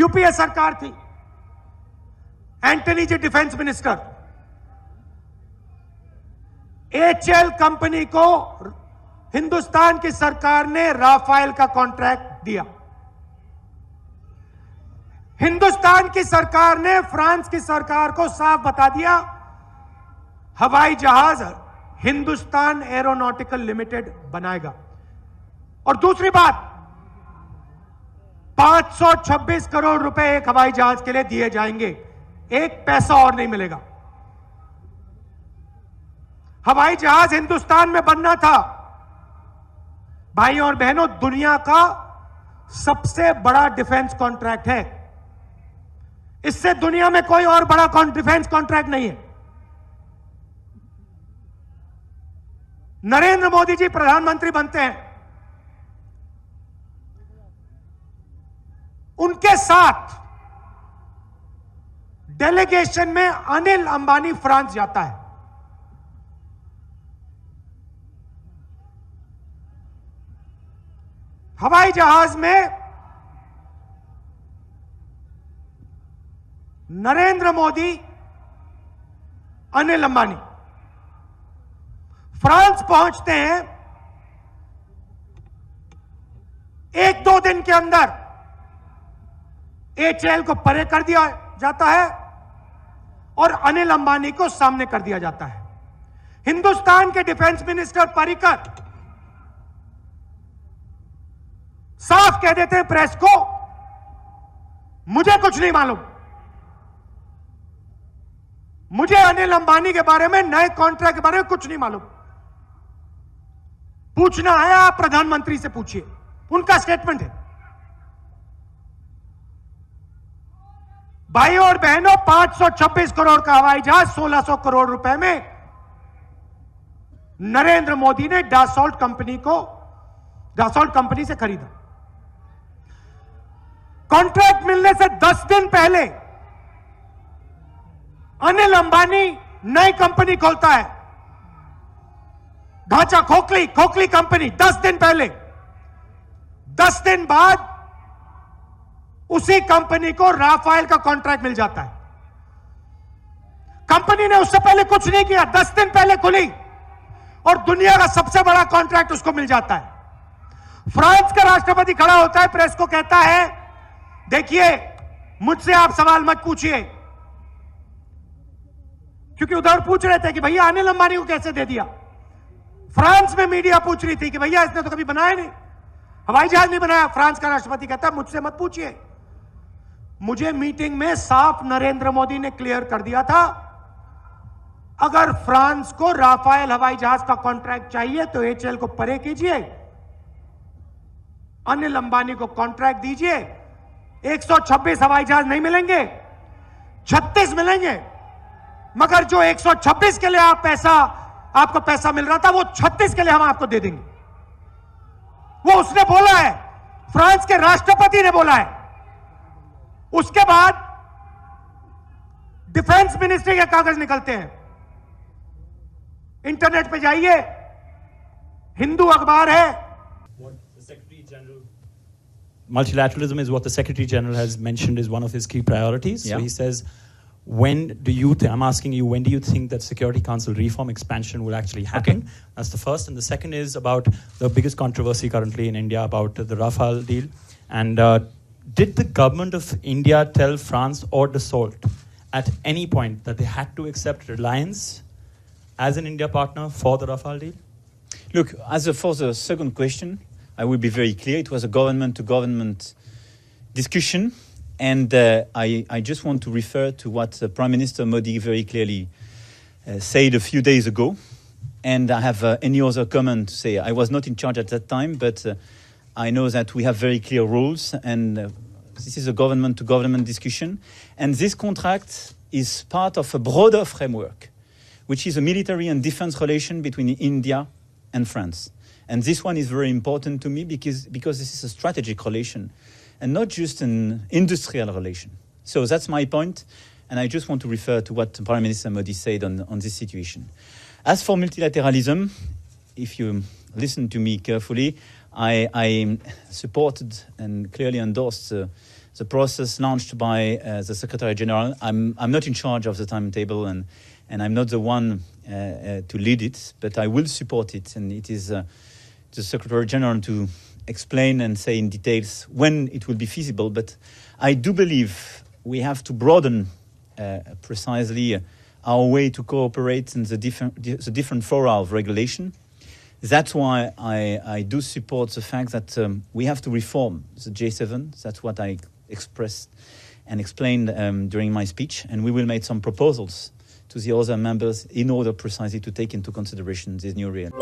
UPA सरकार थी, Antony जी defence minister, HL company को हिंदुस्तान की सरकार ने राफेल का कॉन्ट्रैक्ट दिया। हिंदुस्तान की सरकार ने फ्रांस की सरकार को साफ बता दिया, हवाई जहाज हिंदुस्तान एरोनॉटिकल लिमिटेड बनाएगा। और दूसरी बात, 526 करोड़ रुपए एक हवाई जहाज के लिए दिए जाएंगे, एक पैसा और नहीं मिलेगा। हवाई जहाज हिंदुस्तान में बनना था। भाइयों और बहनों, दुनिया का सबसे बड़ा डिफेंस कॉन्ट्रैक्ट है। इससे दुनिया में कोई और बड़ा डिफेंस कॉन्ट्रैक्ट नहीं है। नरेंद्र मोदी जी प्रधानमंत्री बनते हैं, उनके साथ डेलीगेशन में अनिल अंबानी फ्रांस जाता है। हवाई जहाज में नरेंद्र मोदी, अनिल अंबानी फ्रांस पहुंचते हैं। 1-2 दिन के अंदर एचएल को परे कर दिया जाता है और अनिल अंबानी को सामने कर दिया जाता है। हिंदुस्तान के डिफेंस मिनिस्टर पर्रिकर साफ कह देते हैं प्रेस को, मुझे कुछ नहीं मालूम, मुझे अनिल अंबानी के बारे में, नए कॉन्ट्रैक्ट के बारे में कुछ नहीं मालूम। पूछना है आप प्रधानमंत्री से पूछिए, उनका स्टेटमेंट है। भाइयों और बहनों, 526 करोड़ का हवाई जहाज 1600 करोड़ रुपए में नरेंद्र मोदी ने डासॉल्ट कंपनी से खरीदा। कॉन्ट्रैक्ट मिलने से 10 दिन पहले अनिल अंबानी नई कंपनी खोलता है, ढांचा खोखली कंपनी। 10 दिन पहले, 10 दिन बाद उसी कंपनी को राफेल का कॉन्ट्रैक्ट मिल जाता है। कंपनी ने उससे पहले कुछ नहीं किया, 10 दिन पहले खुली और दुनिया का सबसे बड़ा कॉन्ट्रैक्ट उसको मिल जाता है। फ्रांस का राष्ट्रपति खड़ा होता है, प्रेस को कहता है, देखिए मुझसे आप सवाल मत पूछिए, क्योंकि उधर पूछ रहे थे कि भैया अनिल अंबानी को कैसे दे दिया। फ्रांस में मीडिया पूछ रही थी कि भैया इसने तो कभी बनाया नहीं, हवाई जहाज नहीं बनाया। फ्रांस का राष्ट्रपति कहता है, मुझसे मत पूछिए, मुझे मीटिंग में साफ नरेंद्र मोदी ने क्लियर कर दिया था, अगर फ्रांस को राफेल हवाई जहाज का कॉन्ट्रैक्ट चाहिए तो एचएल को परे कीजिए, अनिल अंबानी को कॉन्ट्रैक्ट दीजिए। 126 हवाई जहाज नहीं मिलेंगे, 36 मिलेंगे, मगर जो 126 के लिए आपको पैसा मिल रहा था, वो 36 के लिए हम आपको दे देंगे। वो उसने बोला है, फ्रांस के राष्ट्रपति ने बोला है। उसके बाद डिफेंस मिनिस्ट्री के कागज निकलते हैं, इंटरनेट पे जाइए, हिंदू अखबार है। Multilateralism is what the Secretary General has mentioned is one of his key priorities. Yeah. So he says, I'm asking you, when do you think that Security Council reform expansion will actually happen? Okay. That's the first. And the second is about the biggest controversy currently in India about the Rafale deal. And did the government of India tell France or Dassault at any point that they had to accept Reliance as an India partner for the Rafale deal? Look, for the second question, I will be very clear. It was a government-to-government discussion. And I just want to refer to what Prime Minister Modi very clearly said a few days ago. And I have any other comment to say. I was not in charge at that time, but I know that we have very clear rules. And this is a government-to-government discussion. And this contract is part of a broader framework, which is a military and defense relation between India and France. And this one is very important to me because this is a strategic relation and not just an industrial relation. So that's my point, and I just want to refer to what Prime Minister Modi said on this situation. As for multilateralism, if you listen to me carefully, I supported and clearly endorsed the process launched by the Secretary General. I'm not in charge of the timetable, and I'm not the one to lead it, but I will support it, and it is the Secretary General to explain and say in details when it will be feasible. But I do believe we have to broaden precisely our way to cooperate in the different fora of regulation. That's why I do support the fact that we have to reform the G7. That's what I expressed and explained during my speech, and we will make some proposals to the other members in order precisely to take into consideration this new reality.